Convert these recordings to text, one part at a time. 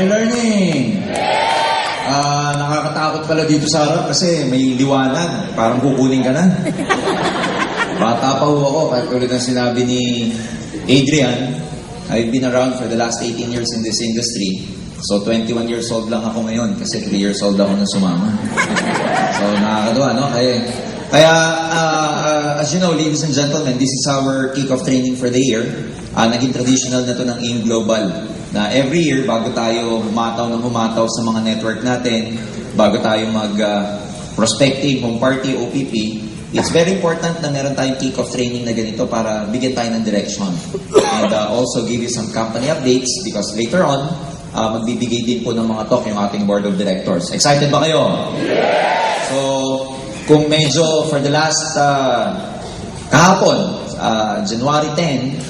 you learning? Nakakatakot pala dito sa harap kasi may liwanag. Parang kukunin ka na. Bata pa ho ako, katulad ng sinabi ni Adrian, I've been around for the last 18 years in this industry. So 21 years old lang ako ngayon kasi 3 years old ako nung sumama. So nakakatuwa, no? Kaya as you know, ladies and gentlemen, this is our kick-off training for the year. Naging traditional na to ng AIM Global na every year, bago tayo humataw sa mga network natin, bago tayo mag-prospecting, home party, OPP, it's very important na meron tayong kick-off training na ganito para bigyan tayo ng direction. And also give you some company updates because later on, magbibigay din po ng mga talk yung ating board of directors. Excited ba kayo? So, kung medyo for the last kahapon, January 10,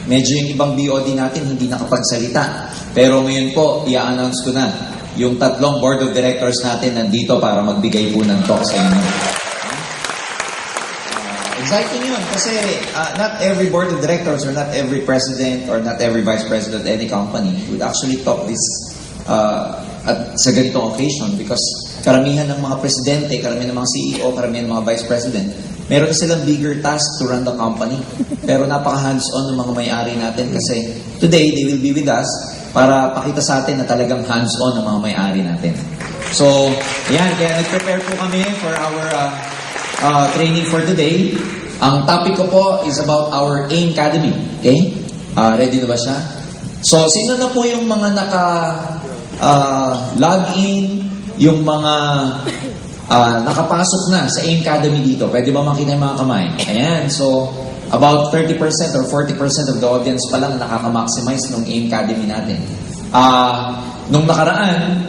medyo yung ibang BOD natin hindi nakapagsalita. Pero ngayon po, i-announce ko na yung 3 board of directors natin nandito para magbigay po ng talk sa inyo. Exciting yun kasi not every board of directors or not every president or not every vice president of any company would actually talk this sa ganitong occasion because karamihan ng mga presidente, karamihan ng mga CEO, karamihan ng mga vice president, meron silang bigger task to run the company. Pero napaka-hands-on ng mga may-ari natin kasi today they will be with us para pakita sa atin na talagang hands-on ng mga may-ari natin. So, ayan, kaya nag-prepare po kami for our training for today. Ang topic ko po is about our AIM Academy. Okay? Ready na ba siya? So, sino na po yung mga naka-login, yung mga nakapasok na sa AIM Academy dito? Pwede ba makita yung mga kamay? Ayan. So, about 30% or 40% of the audience pa lang nakaka-maximize ng AIM Academy natin. Nung nakaraan,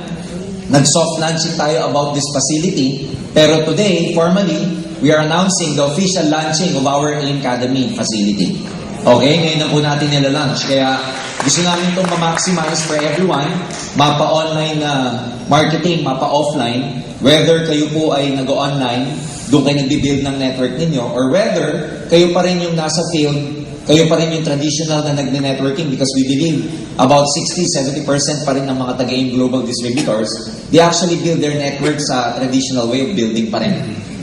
nag-soft launching tayo about this facility. Pero today, formally, we are announcing the official launching of our AIM Academy facility. Okay, ngayon na po natin nila-launch. Kaya gusto namin itong ma-maximize for everyone. Mapa-online na marketing, mapa-offline. Whether kayo po ay nag-online, doon kayo nag-build ng network ninyo, or whether kayo pa rin yung nasa field, kayo pa rin yung traditional na nag-networking because we believe about 60-70% pa rin ng mga taga-AIM Global distributors, they actually build their network sa traditional way of building pa rin.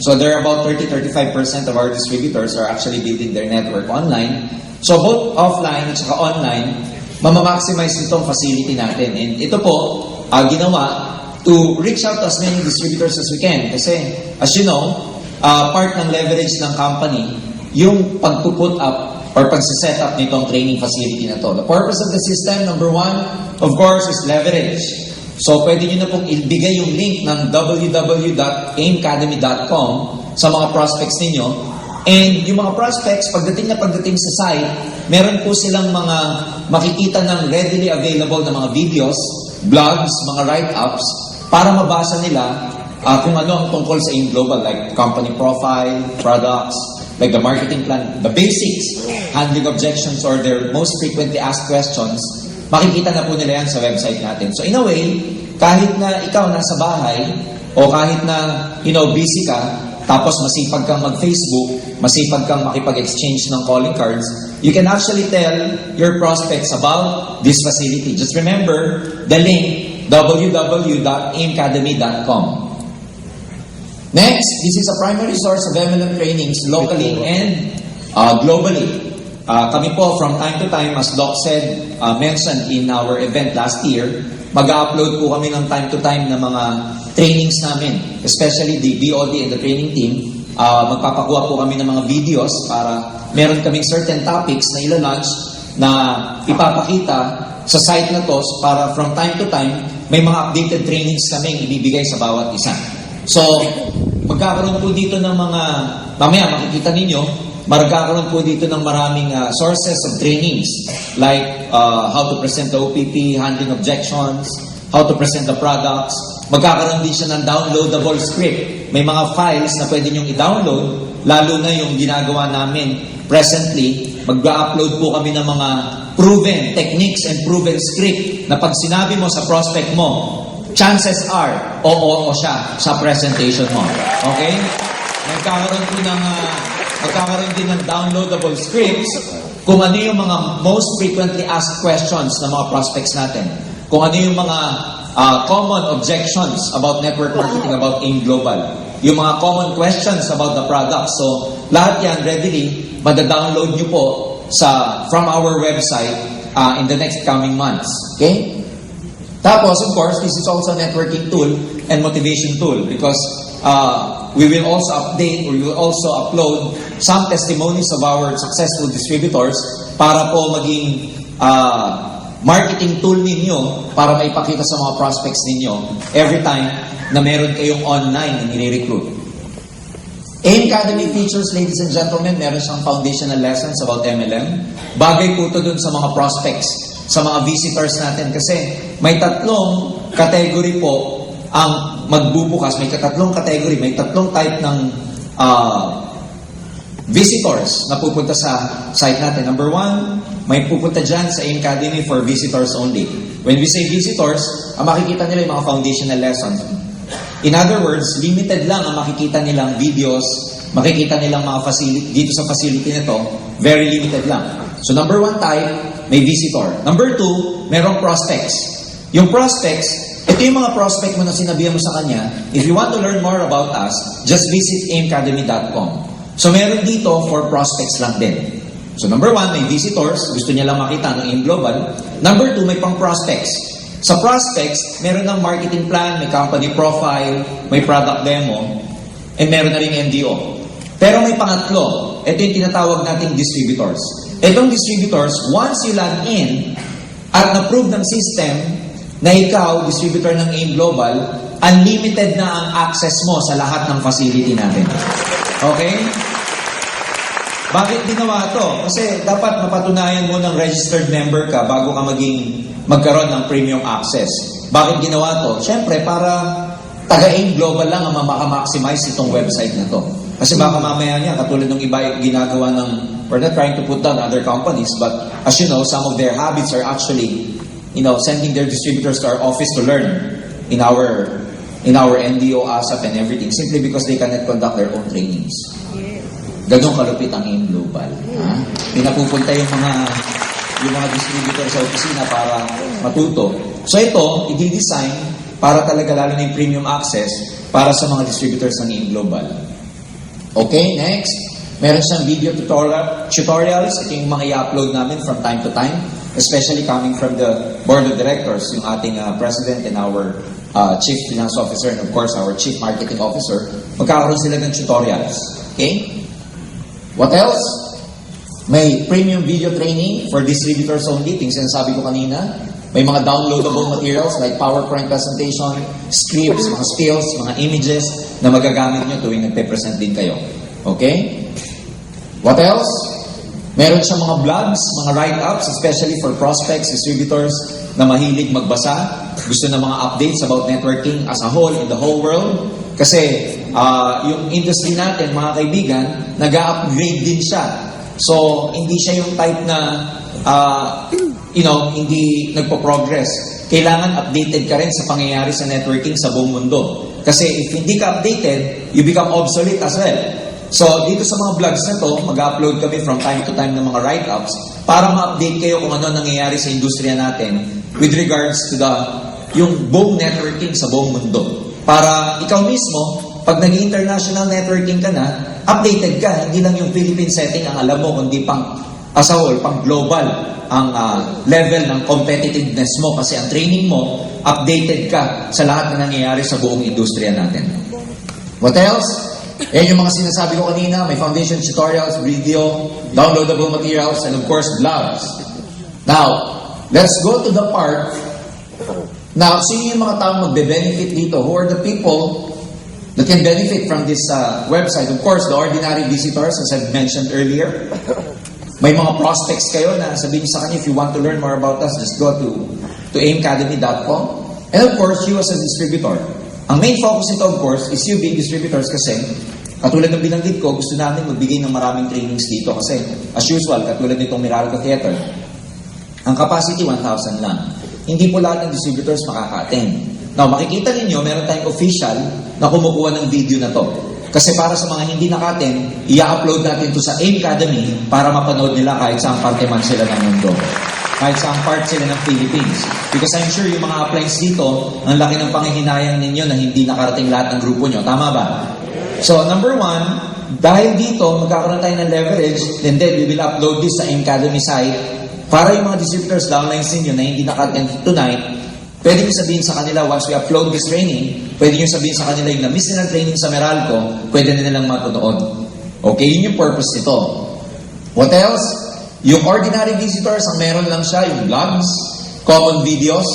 So there are about 30-35% of our distributors are actually building their network online. So both offline at saka online, mamamaximize itong facility natin. And ito po, ginawa to reach out to as many distributors as we can. Kasi, as you know, part ng leverage ng company, yung pag-put up or pag-set up nitong training facility na to. The purpose of the system, number 1, of course, is leverage. So, pwede nyo na pong ibigay yung link ng www.aimacademy.com sa mga prospects ninyo. And yung mga prospects, pagdating sa site, meron po silang mga makikita ng readily available na mga videos, blogs, mga write-ups, para mabasa nila kung ano ang tungkol sa AIM Global, like company profile, products, like the marketing plan, the basics, handling objections or their most frequently asked questions, makikita na po nila yan sa website natin. So in a way, kahit na ikaw nasa bahay, o kahit na, busy ka, tapos masipag kang mag-Facebook, masipag kang makipag-exchange ng calling cards, you can actually tell your prospects about this facility. Just remember the link, www.aimacademy.com. Next, this is a primary source of MLM trainings locally and globally. Kami po from time to time, as Doc said, mentioned in our event last year, mag-upload po kami ng time to time ng mga trainings namin, especially the BOD and the training team. Magpapakuha po kami ng mga videos para meron kaming certain topics na ila-launch na ipapakita sa site na to para from time to time, may mga updated trainings kaming ibibigay sa bawat isa. So, magkakaroon po dito ng mga, mamaya makikita ninyo, magkakaroon po dito ng maraming sources of trainings like how to present the OPP, handling objections, how to present the products. Magkakaroon din siya ng downloadable script. May mga files na pwede nyong i-download, lalo na yung ginagawa namin presently. Mag-upload po kami ng mga proven techniques and proven script na pag sinabi mo sa prospect mo, chances are, oo siya sa presentation mo. Okay? Magkakaroon din ng downloadable scripts kung ano yung mga most frequently asked questions ng mga prospects natin. kung ano yung mga common objections about network marketing, about AIM Global. Yung mga common questions about the product. So, lahat yan readily, madadownload nyo po from our website in the next coming months. Okay? Tapos, of course, this is also a networking tool and motivation tool because we will also update or we will also upload some testimonies of our successful distributors para po maging marketing tool ninyo para maipakita sa mga prospects ninyo every time na meron kayong online na nire-recruit. AIM Academy features, ladies and gentlemen, meron siyang foundational lessons about MLM. Bagay po ito dun sa mga prospects, sa mga visitors natin kasi may tatlong category po ang magbubukas. May tatlong category, may tatlong type ng visitors na pupunta sa site natin. Number one, may pupunta dyan sa AIM Academy for visitors only. When we say visitors, ang makikita nila yung mga foundational lessons. In other words, limited lang ang makikita nilang videos, makikita nilang mga facility, dito sa facility nito, very limited lang. So number one type, may visitor. Number two, merong prospects. Yung prospects, ito yung mga prospect mo na sinabihan mo sa kanya, if you want to learn more about us, just visit aimacademy.com. So meron dito for prospects lang din. So number one, may visitors, gusto niya lang makita ng AIM Global. Number two, may pang prospects. Sa prospects, meron ng marketing plan, may company profile, may product demo, and meron na rin NDO. Pero may pangatlo, ito yung tinatawag nating distributors. Itong distributors, once you log in at na-prove ng system na ikaw, distributor ng AIM Global, unlimited na ang access mo sa lahat ng facility natin. Okay? Bakit ginawa ito? Kasi dapat mapatunayan mo ng registered member ka bago ka magkaroon ng premium access. Bakit ginawa ito? Siyempre, para taga-AIM Global lang ang makamaximize itong website na to. Kasi baka mamaya niya, katulad ng iba ginagawa ng, we're not trying to put down other companies, but as you know, some of their habits are actually, sending their distributors to our office to learn in our NDO, ASAP, and everything, simply because they cannot conduct their own trainings. Ganun kalupit ang AIM Global. Ha? Pinapupunta yung mga distributor sa opisina para matuto. So ito, i-design para talaga lalo na yung premium access para sa mga distributors ng AIM Global. Okay, next. Meron siyang video tutorials. Ito yung mga i-upload namin from time to time, especially coming from the board of directors, yung ating president and our chief finance officer and of course our chief marketing officer. Magkakaroon sila ng tutorials. Okay? What else? May premium video training for distributors only. Ting sinasabi ko kanina. May mga downloadable materials like PowerPoint presentation, scripts, mga skills, mga images na magagamit nyo tuwing nagpe-present din kayo. Okay? What else? Meron siyang mga blogs, mga write-ups, especially for prospects, distributors na mahilig magbasa. Gusto na mga updates about networking as a whole in the whole world. Kasi yung industry natin, mga kaibigan, nag-upgrade din siya. So, hindi siya yung type na, hindi nagpo-progress. Kailangan updated ka rin sa pangyayari sa networking sa buong mundo. Kasi if hindi ka updated, you become obsolete as well. So, dito sa mga vlogs na to, mag-upload kami from time to time ng mga write-ups para ma-update kayo kung ano nangyayari sa industriya natin with regards to yung buong networking sa buong mundo. Para ikaw mismo, pag nag-international networking ka na, updated ka. Hindi lang yung Philippine setting ang alam mo, kundi pang as a whole, pang global ang level ng competitiveness mo. Kasi ang training mo, updated ka sa lahat na nangyayari sa buong industriya natin. What else? Yan yung mga sinasabi ko kanina. May foundation tutorials, video, downloadable materials, and of course, blogs. Now, let's go to the part. Now, sino yung mga taong magbe-benefit dito? Who are the people that can benefit from this website? Of course, the ordinary visitors, as I've mentioned earlier. May mga prospects kayo na sabihin sa kanya, if you want to learn more about us, just go to aimacademy.com. And of course, you as a distributor. Ang main focus nito, of course, is you being distributors kasi, katulad ng binanggit ko, gusto namin magbigay ng maraming trainings dito kasi, as usual, katulad nitong Meralco Theater, ang capacity 1,000 lang. Hindi po lahat ng distributors makaka-attend. Now, makikita ninyo, meron tayong official na kumukuha ng video na to. Kasi para sa mga hindi naka-attend, i-upload natin to sa AIM Academy para mapanood nila kahit saan parte man sila ng mundo. kahit saan part sila ng Philippines. Because I'm sure yung mga appliance dito, ang laki ng panghihinayang ninyo na hindi nakarating lahat ng grupo nyo. Tama ba? So, number one, dahil dito, magkakaroon tayo ng leverage, and then we will upload this sa Academy site para yung mga distributors, downlines ninyo na hindi naka-attend tonight, pwede nyo sabihin sa kanila, once we upload this training, pwede nyo sabihin sa kanila yung na-miss nilang training sa Meralco, pwede na nilang matutuon. Okay, yun yung purpose nito. What else? Yung ordinary visitors, ang meron lang siya, yung blogs, common videos,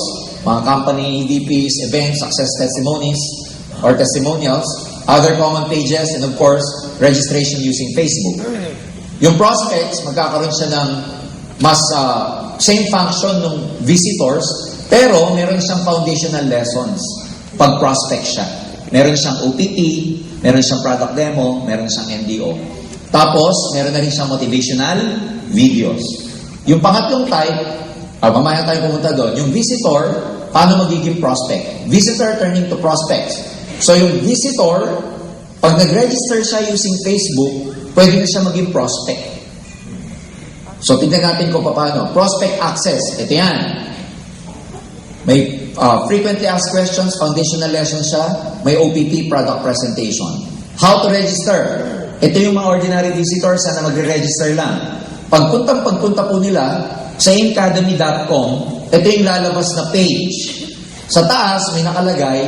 mga company, EDPs, events, success testimonies, or testimonials, other common pages, and of course, registration using Facebook. Yung prospects, magkakaroon siya ng mas same function ng visitors, pero meron siyang foundational lessons pag prospect siya. Meron siyang OPP, meron siyang product demo, meron siyang NDO. Tapos, meron na rin siyang motivational videos. Yung pangatlong type, mamaya tayo pumunta doon, yung visitor, paano magiging prospect? Visitor turning to prospects. So, yung visitor, pag nag-register siya using Facebook, pwede na siya maging prospect. So, tignan natin kung paano. Prospect access, ito yan. May frequently asked questions, foundational lesson siya, may OPP, product presentation. How to register? Ito yung mga ordinary visitors na magre-register lang. Pagpunta po nila sa academy.com, ito yung lalabas na page. Sa taas, may nakalagay,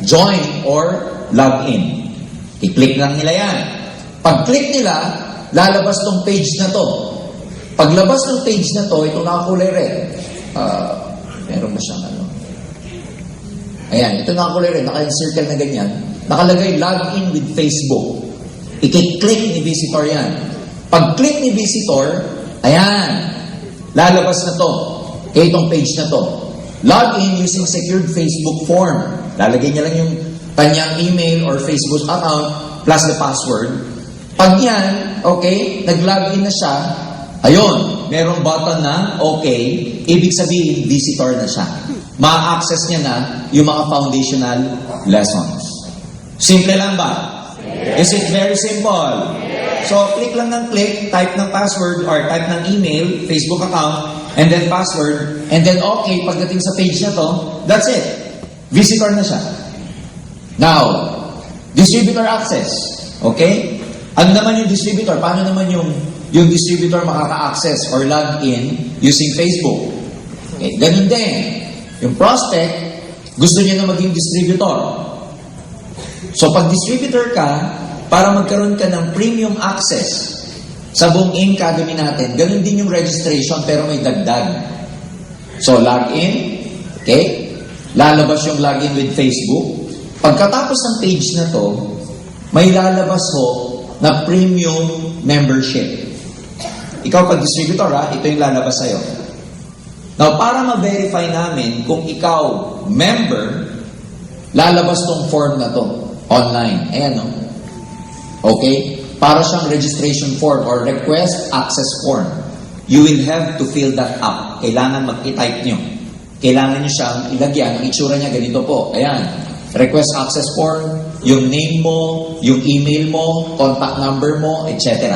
join or log in. I-click lang nila yan. Pag-click nila, lalabas tong page na to. Paglabas ng page na to, ito nakakulay red. Meron ba siyang ano? Ayan, ito nakakulay red, naka-circle na ganyan. Nakalagay, log in with Facebook. I-click ni visitor yan. Pag-click ni visitor, ayan, lalabas na to. Kaya itong page na to. Log in using secured Facebook form. Lalagay niya lang yung kanyang email or Facebook account plus the password. Pag yan, okay, nag-log in na siya, ayun, merong button na okay, ibig sabihin, visitor na siya. Ma-access niya na yung mga foundational lessons. Simple lang ba? Is it very simple? So, click lang ng click, type ng password or type ng email, Facebook account, and then password, and then okay, pagdating sa page na to, that's it. Visitor na siya. Now, distributor access. Okay? Ano naman yung distributor? Paano naman yung distributor makaka-access or log in using Facebook? Okay, ganun din. Yung prospect, gusto niya na maging distributor. So, pag distributor ka, para magkaroon ka ng premium access sa buong Academy natin, ganun din yung registration pero may dagdag. So, login, okay? Lalabas yung login with Facebook. Pagkatapos ng page na to, may lalabas ho na premium membership. Ikaw pag distributor ito yung lalabas sa'yo. Now, para ma-verify namin kung ikaw member, lalabas tong form na to. Online. Ayan, no? Okay? Para siyang registration form or request access form. You will have to fill that up. Kailangan mag-type nyo. Kailangan nyo siyang ilagyan. Ang itsura niya ganito po. Ayan. Request access form, yung name mo, yung email mo, contact number mo, etc.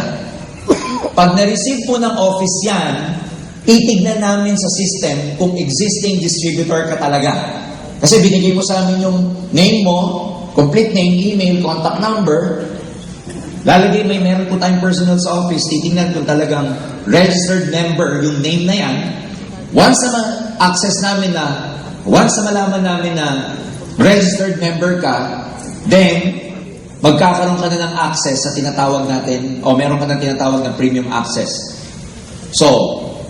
Pag na-receive po ng office yan, titignan namin sa system kung existing distributor ka talaga. Kasi binigay mo sa amin yung name mo, complete name, email, contact number. Lalagay meron po tayong personal sa office. Titingnan kung talagang registered member yung name na yan. Once na ma-access namin once na malaman namin na registered member ka, then magkakaroon ka na ng access sa tinatawag natin, o meron ka na tinatawag na premium access. So,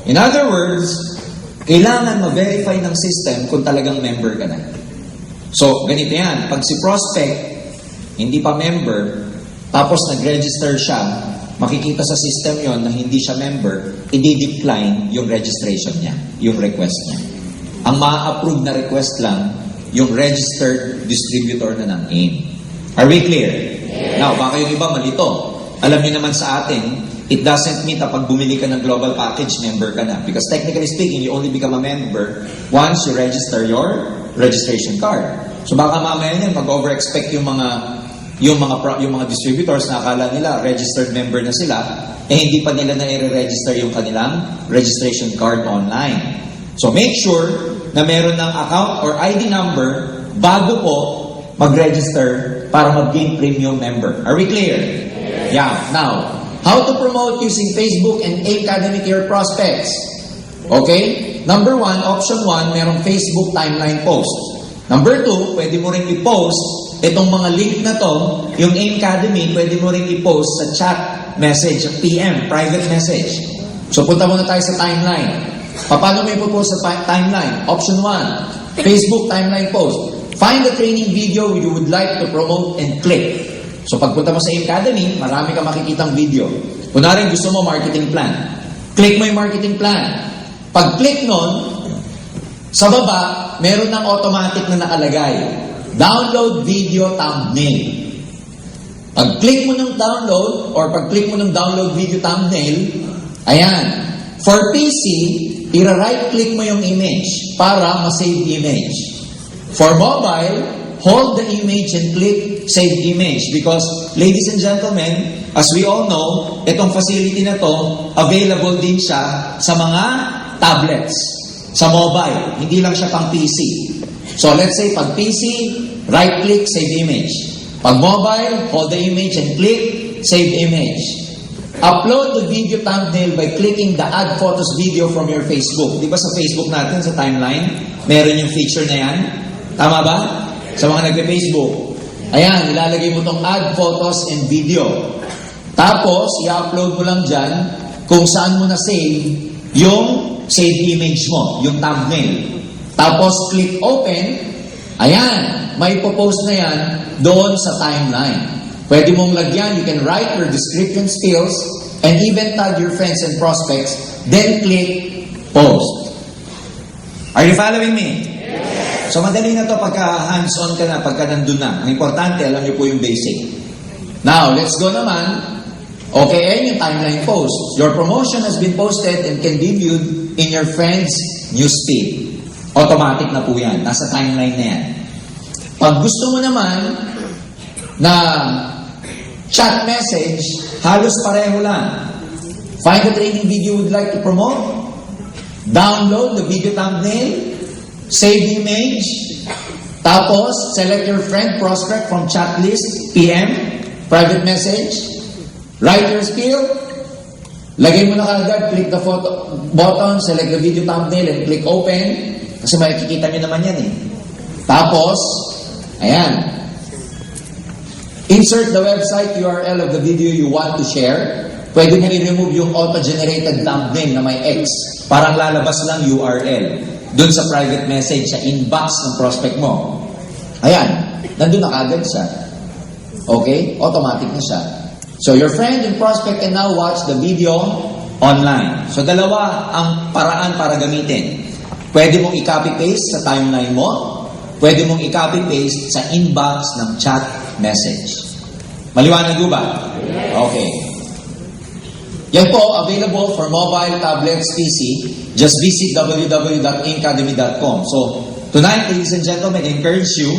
in other words, kailangan ma-verify ng system kung talagang member ka na. So, ganito yan. Pag si prospect, hindi pa member, tapos nag-register siya, makikita sa system yon na hindi siya member, i-decline yung registration niya, yung request niya. Ang ma-approve na request lang, yung registered distributor na ng AIM. Are we clear? Yes. Now, baka yung iba malito. Alam niyo naman sa atin, it doesn't mean na pag bumili ka ng global package, member ka na. Because technically speaking, you only become a member once you register your registration card. So baka mamaya niyan, mag-over-expect yung mga yung mga distributors na akala nila registered member na sila, hindi pa nila na i-register yung kanilang registration card online. So make sure na meron ng account or ID number bago po mag-register para mag-gain premium member. Are we clear? Yeah. Now, how to promote using Facebook and Academy to your prospects? Okay? Number 1, option 1, merong Facebook timeline post. Number 2, pwede mo rin i-post itong mga link na to, yung Academy, pwede mo rin i-post sa chat message, PM, private message. So punta muna tayo sa timeline. Paano mo ipopost sa timeline? Option 1, Facebook timeline post. Find the training video you would like to promote and click. So pagpunta mo sa Academy, marami ka makikitang video. Kunwari gusto mo marketing plan. Click mo yung marketing plan. Pag-click nun, sa baba, meron ng automatic na nakalagay. Download video thumbnail. Pag-click mo ng download or pag-click mo ng download video thumbnail, ayan. For PC, i-right-click mo yung image para ma-save image. For mobile, hold the image and click Save Image because, ladies and gentlemen, as we all know, itong facility na to, available din siya sa mga tablets, sa mobile. Hindi lang siya pang PC. So let's say, pag PC, right-click, Save Image. Pag mobile, hold the image and click Save Image. Upload the video thumbnail by clicking the Add Photos video from your Facebook. Di ba sa Facebook natin, sa timeline, meron yung feature na yan? Tama ba? Sa mga nagpe-Facebook. Ayan, ilalagay mo tong Add Photos and Video. Tapos, i-upload mo lang dyan kung saan mo na-save yung save image mo, yung thumbnail. Tapos, click Open. Ayan, may post na yan doon sa timeline. Pwede mong lagyan, you can write your description skills and even tag your friends and prospects, then click Post. Are you following me? Yes. So madali na to pagka hands-on ka na, pagka nandun na. Ang importante, alam niyo po yung basic. Now, let's go naman. Okay, and yung timeline post. Your promotion has been posted and can be viewed in your friend's newsfeed. Automatic na po yan. Nasa timeline na yan. Pag gusto mo naman na chat message, halos pareho lang. Find the training video you would like to promote. Download the video thumbnail. Save image. Tapos, select your friend, prospect from chat list, PM, private message. Write your skill. Lagay mo na kagad, click the photo button, select the video thumbnail, and click open. Kasi makikita nyo naman yan eh. Tapos, ayan. Insert the website URL of the video you want to share. Pwede mo i-remove yung auto-generated thumbnail na may X. Parang lalabas lang URL. Doon sa private message, sa inbox ng prospect mo. Ayan. Nandun na kagad siya. Okay? Automatic na siya. So, your friend and prospect can now watch the video online. So, dalawa ang paraan para gamitin. Pwede mong i-copy-paste sa timeline mo. Pwede mong i-copy-paste sa inbox ng chat message. Maliwanag ba? Okay. Yan po, available for mobile, tablets, PC. Just visit www.academy.com. So, tonight, ladies and gentlemen, I encourage you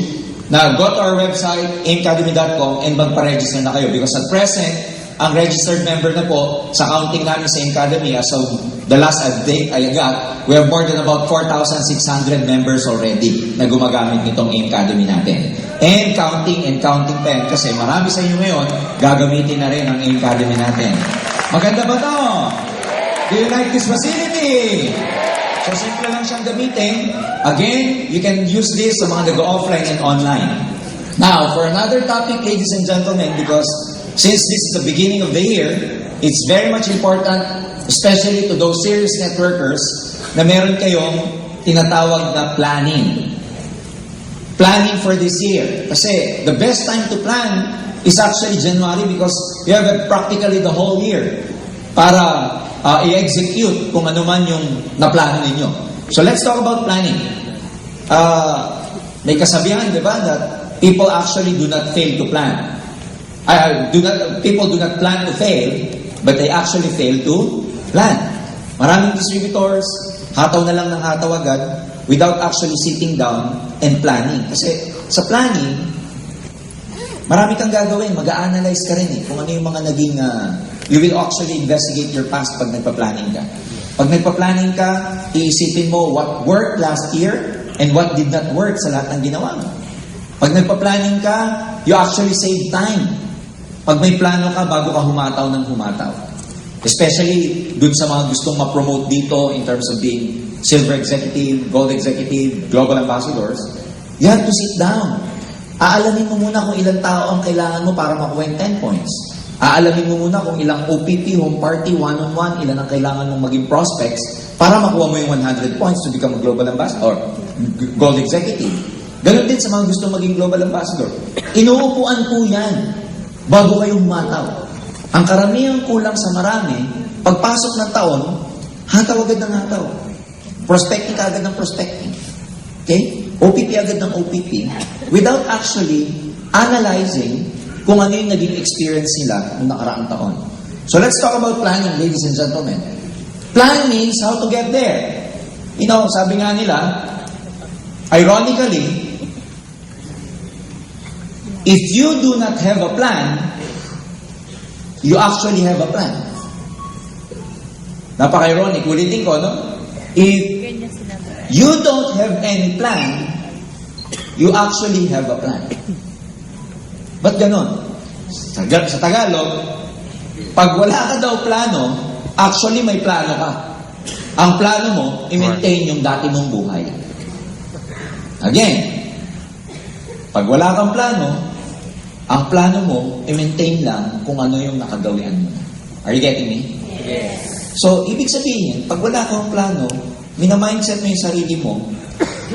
na go to our website, academy.com, and magpa-register na kayo. Because at present, ang registered member na po sa counting namin sa Academy, as of the last update I got, we have more than about 4,600 members already na gumagamit nitong Academy natin. And counting pa yan kasi marami sa inyo ngayon gagamitin na rin ang Academy natin. Maganda ba to? Do you like this facility? So, simple lang siyang gamitin. Again, you can use this sa mga nag-offline and online. Now, for another topic, ladies and gentlemen, because since this is the beginning of the year, it's very much important, especially to those serious networkers, na meron kayong tinatawag na planning. Planning for this year. Kasi the best time to plan is actually January because you have practically the whole year para i-execute kung ano man yung naplano ninyo. So let's talk about planning. May kasabihan, di ba, that people actually do not fail to plan. People do not plan to fail, but they actually fail to plan. Maraming distributors, hataw na lang ng hataw agad without actually sitting down and planning. Kasi sa planning, marami kang gagawin, mag-a-analyze ka rin kung ano yung mga naging, you will actually investigate your past pag nagpa-planning ka. Pag nagpa-planning ka, iisipin mo what worked last year and what did not work sa lahat ng ginawa mo. Pag nagpa-planning ka, you actually save time. Pag may plano ka, bago ka humataw ng humataw. Especially dun sa mga gustong ma-promote dito in terms of being silver executive, gold executive, global ambassadors, you have to sit down. Aalamin mo muna kung ilang tao ang kailangan mo para makuha yung 10 points. Aalamin mo muna kung ilang OPP, home party, one-on-one, ilan ang kailangan mong maging prospects para makuha mo yung 100 points to become a global ambassador or gold executive. Ganon din sa mga gustong maging global ambassador. Inuupuan po yan bago kayo humataw. Ang karamihang kulang sa marami, pagpasok ng taon, hataw agad ng hataw. Prospecting ka agad ng prospecting. Okay? OPP agad ng OPP without actually analyzing kung ano yung naging experience nila noong nakaraang taon. So let's talk about planning, ladies and gentlemen. Plan means how to get there. You know, sabi nga nila, ironically, if you do not have a plan, you actually have a plan. Napaka-ironic. Ulitin ko, no? If you don't have any plan, you actually have a plan. Ba't ganon? Sa Tagalog, pag wala ka daw plano, actually may plano ka. Ang plano mo, i-maintain yung dati mong buhay. Again, pag wala kang plano, ang plano mo, i-maintain lang kung ano yung nakagawian mo. Are you getting me? Yes. So, ibig sabihin, pag wala kang plano, minamindset mo yung sarili mo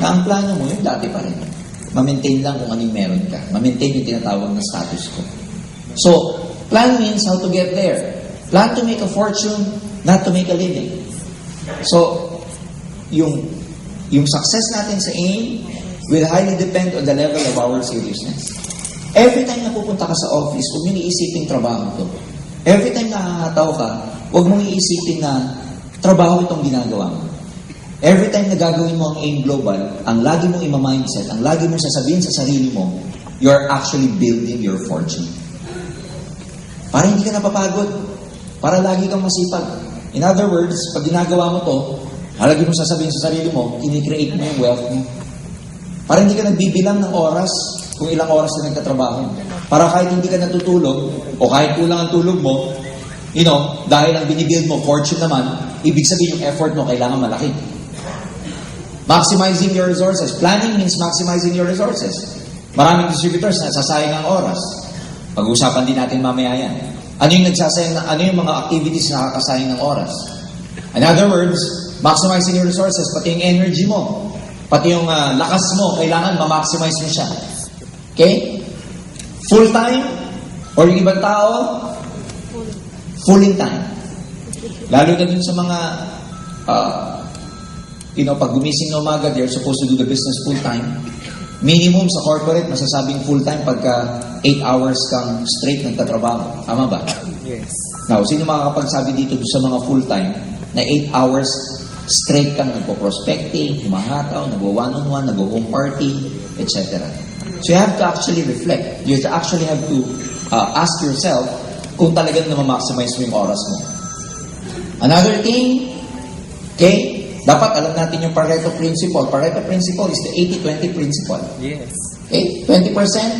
na ang plano mo yung dati pa rin. Ma-maintain lang kung anong meron ka. Ma-maintain yung tinatawag na status quo. So, plan means how to get there. Plan to make a fortune, not to make a living. So, yung success natin sa AIM will highly depend on the level of our seriousness. Every time na pupunta ka sa office, huwag mong iisipin trabaho to. Every time na nakakataw ka, huwag mong iisipin na trabaho itong ginagawa mo. Every time na gagawin mo ang AIM Global, ang lagi mong ima-mindset, ang lagi mong sasabihin sa sarili mo, you're actually building your fortune. Para hindi ka napapagod. Para lagi kang masipag. In other words, pag ginagawa mo to, lagi mong sasabihin sa sarili mo, kinikreate mo yung wealth mo. Para hindi ka nagbibilang ng oras kung ilang oras na nagtatrabaho. Para kahit hindi ka natutulog, o kahit kulang ang tulog mo, dahil ang binibuild mo, fortune naman, ibig sabihin yung effort mo, kailangan malaki. Maximizing your resources. Planning means maximizing your resources. Maraming distributors na sasayang ang oras. Pag-uusapan din natin mamaya yan. Ano yung mga activities na nakakasayang ng oras? In other words, maximizing your resources, pati yung energy mo, pati yung lakas mo, kailangan ma-maximize mo siya. Okay? Full-time, or yung ibang tao, full-in time. Lalo na dun sa mga pag gumising na umaga, they're supposed to do the business full-time. Minimum sa corporate, masasabing full-time pagka 8 hours kang straight nagtatrabaho. Tama ba? Yes. Now, sino makakapagsabi dito sa mga full-time na 8 hours straight kang nagpo-prospecting, humahataw, nagwo-one-on-one, nagwo-home party, etc. So you have to actually reflect. You actually have to ask yourself kung talagang na-maximize mo yung oras mo. Another thing, okay, dapat alam natin yung Pareto Principle. Pareto Principle is the 80-20 principle. Yes. Okay? 20%,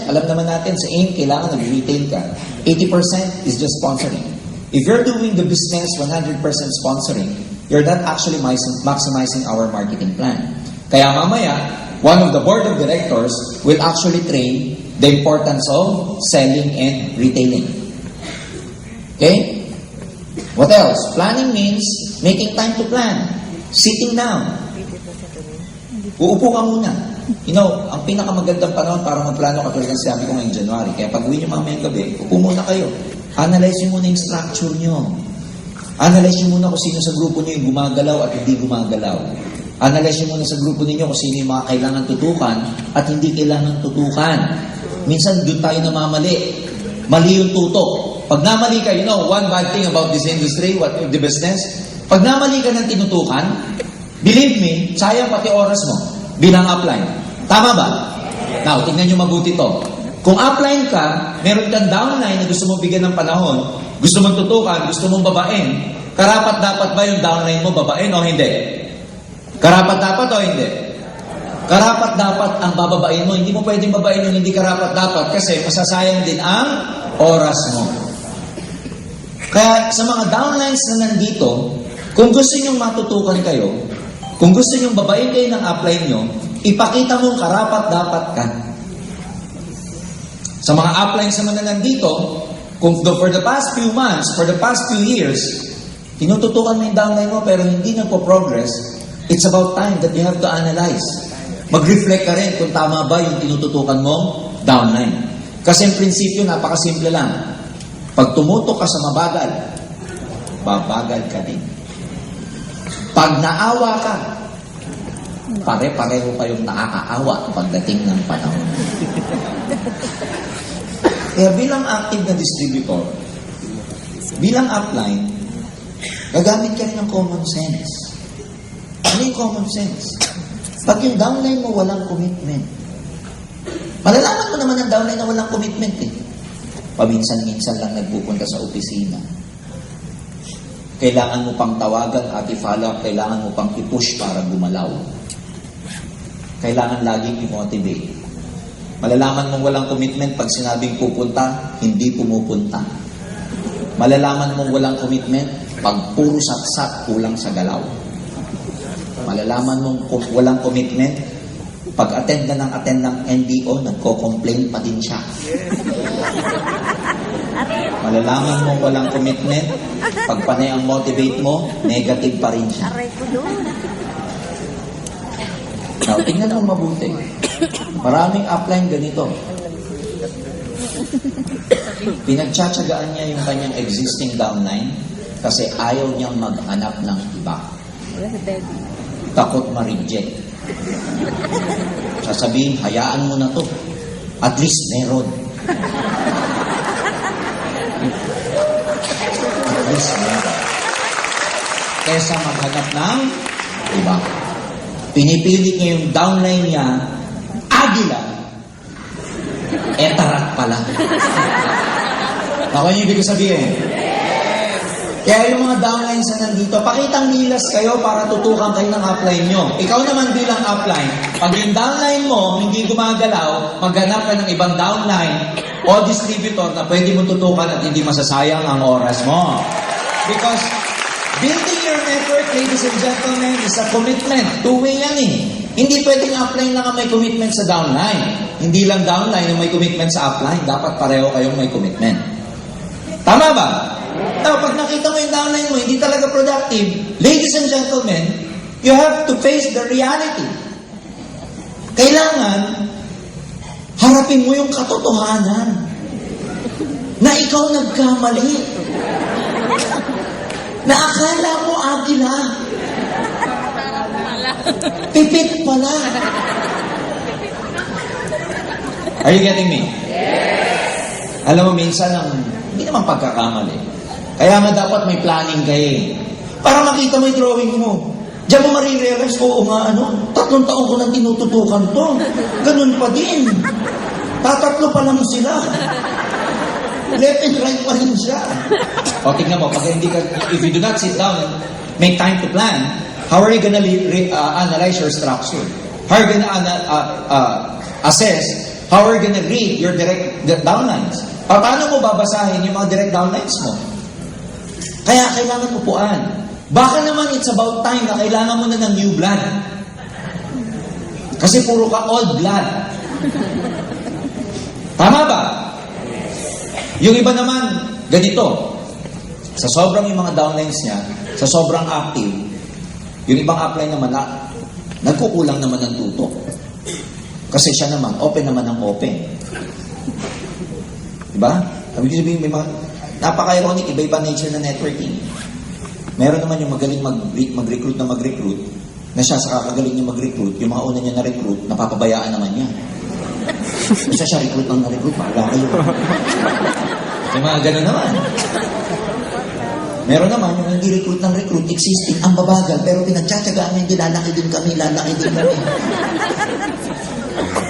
alam naman natin sa AIM, kailangan nag-retail ka. 80% is just sponsoring. If you're doing the business 100% sponsoring, you're not actually maximizing our marketing plan. Kaya mamaya, one of the board of directors will actually train the importance of selling and retailing. Okay? What else? Planning means making time to plan. Sitting down. Uupo ka muna. Ang pinakamagandang panahon para magplano, katulad ng sabi ko ngayong January. Kaya pag uwi nyo mamayang gabi, upo muna kayo. Analyze nyo muna yung structure nyo. Analyze nyo muna kung sino sa grupo nyo yung gumagalaw at hindi gumagalaw. Analyze nyo muna sa grupo ninyo kung sino yung mga kailangan tutukan at hindi kailangan tutukan. Minsan doon tayo namamali. Mali yung tutok. Pag namali ka, one bad thing about this industry, the business, pag namali ka ng tinutukan, believe me, sayang pati oras mo bilang upline. Tama ba? Now, tingnan nyo mabuti to. Kung upline ka, meron kang downline na gusto mong bigyan ng panahon, gusto mong tutukan, gusto mong babain, karapat-dapat ba yung downline mo babain o hindi? Karapat-dapat o hindi? Karapat-dapat ang bababain mo. Hindi mo pwedeng babain yung hindi karapat-dapat kasi masasayang din ang oras mo. Kaya sa mga downlines na nandito, kung gusto nyong matutukan kayo, kung gusto nyong babain kayo ng upline nyo, ipakita mong karapat-dapat ka. Sa mga uplines naman na nandito, kung for the past few months, for the past few years, tinututukan mo yung downline mo pero hindi nagpo-progress, it's about time that you have to analyze. Mag-reflect ka rin kung tama ba yung tinututukan mong downline. Kasi ang prinsipyo, napakasimple lang. Pag tumutok ka sa mabagal, babagal ka din. Pag naawa ka, pare-pareho kayong nakakaawa pagdating ng panahon. Kaya bilang active na distributor, bilang upline, gagamit ka rin ng common sense. Ano yung common sense? Pag yung downline mo walang commitment, malalaman mo naman ang downline na walang commitment eh. Paminsan-minsan lang nagpupunta sa opisina. Kailangan mo pang tawagan at i-follow up, kailangan mo pang i-push para gumalaw. Kailangan laging i-motivate. Malalaman mong walang commitment pag sinabing pupunta, hindi pumupunta. Malalaman mong walang commitment pag puro satsat, kulang sa galaw. Malalaman mong walang commitment pag attend ng NDO, nagko-complain pa din siya. Malalaman mong walang commitment pag panay ang motivate mo, negative pa rin siya. Now, tingnan mo mabuti. Maraming upline ganito. Pinagtsatsagaan niya yung kanyang existing downline kasi ayaw niyang maghanap ng iba. Takot ma-reject. Sasabihin, hayaan mo na to. At least meron. At least meron. Kesa maghanap ng iba. Pinipilit niya yung downline niya, agila, tarat pala. Ako yung ibig sabihin. Kaya yung mga downlines na nandito, pakitang nilas kayo para tutukan kayo ng upline nyo. Ikaw naman bilang upline, pag yung downline mo hindi gumagalaw, maghanap ka ng ibang downline o distributor na pwede mo tutukan at hindi masasayang ang oras mo. Because building your network, ladies and gentlemen, is a commitment. Two-way yan eh. Hindi pwedeng upline lang ang may commitment sa downline. Hindi lang downline ang may commitment sa upline. Dapat pareho kayong may commitment. Tama ba? Now, pag nakita mo yung downline mo, hindi talaga productive, ladies and gentlemen, you have to face the reality. Kailangan, harapin mo yung katotohanan na ikaw nagkamali. Na akala mo agila. Pipit pala. Are you getting me? Yes. Alam mo, minsan hindi naman pagkakamali. Kaya nga dapat may planning kayo eh. Para makita mo yung drawing mo. Diyan mo marirealize, oo nga 3 taon ko nang tinututukan to. Ganun pa din. Tatatlo pa lang sila. Left and right pa rin siya. O, tingnan mo, if you do not sit down and make time to plan, how are you gonna analyze your structure? How are you gonna assess? How are you gonna read your direct downlines? Paano mo babasahin yung mga direct downlines mo? Kaya kailangan upuan. Baka naman it's about time na kailangan mo na ng new blood. Kasi puro ka old blood. Tama ba? Yung iba naman, ganito. Sa sobrang yung mga downlines niya, sa sobrang active, yung ibang upline naman, nagkukulang naman ng tutok. Kasi siya naman, open naman ng open. Diba? Sabi ko sabihin, may mga, napaka-ironic, iba-iba nature na networking. Meron naman yung magaling mag-recruit na siya sa kakagaling niya mag-recruit, yung mga una niya na-recruit, napapabayaan naman niya. Isa siya recruit ng na-recruit, pakala kayo. Yung mga gano'n naman. Meron naman yung hindi recruit ng recruit, existing, ang babagal, pero pinagtsatsagaan niya, lalaki din kami.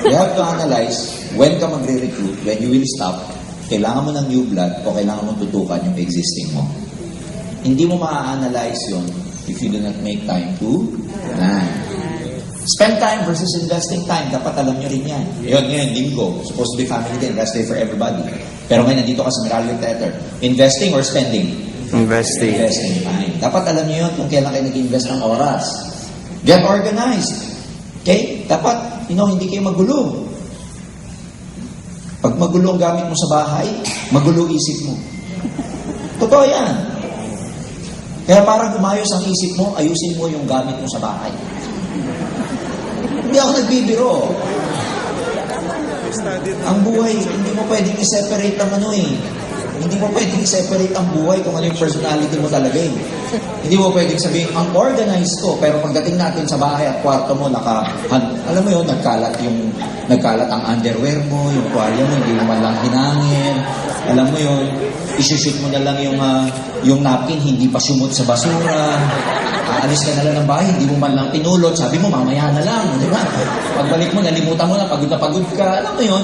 You have to analyze when ka magre-recruit, when you will stop, kailangan mo ng new blood o kailangan mo tutukan yung existing mo. Hindi mo ma-analyze yun if you do not make time to plan. Spend time versus investing time. Dapat alam nyo rin yan. Yun, ngayon, linggo. Supposed to be family day, rest day for everybody. Pero ngayon, nandito ka sa Meralio Theater. Investing or spending? Investing. Investing time. Dapat alam nyo yun kung kailan kayo nag-invest ng oras. Get organized. Okay? Dapat, hindi kayo magulo. Pag magulo ang gamit mo sa bahay, magulo isip mo. Totoo yan. Kaya para gumayos ang isip mo, ayusin mo yung gamit mo sa bahay. Hindi ako nagbibiro. Ang buhay, hindi mo pwedeng i-separate ang Hindi mo pwedeng i-separate ang buhay kung ano yung personality mo talaga eh. Hindi mo pwedeng sabihin, ang organized ko, pero pagdating natin sa bahay at kwarto mo, alam mo yun, nagkalat ang underwear mo, yung tuwalya mo, hindi mo man lang hinangin. Alam mo yun, isushoot mo na lang yung napkin, hindi pa sumot sa basura. Aalis ka na lang ng bahay, hindi mo man lang pinulot. Sabi mo, mamaya na lang, di ba? Pagbalik mo, nalimutan mo na pagod ka. Alam mo yun?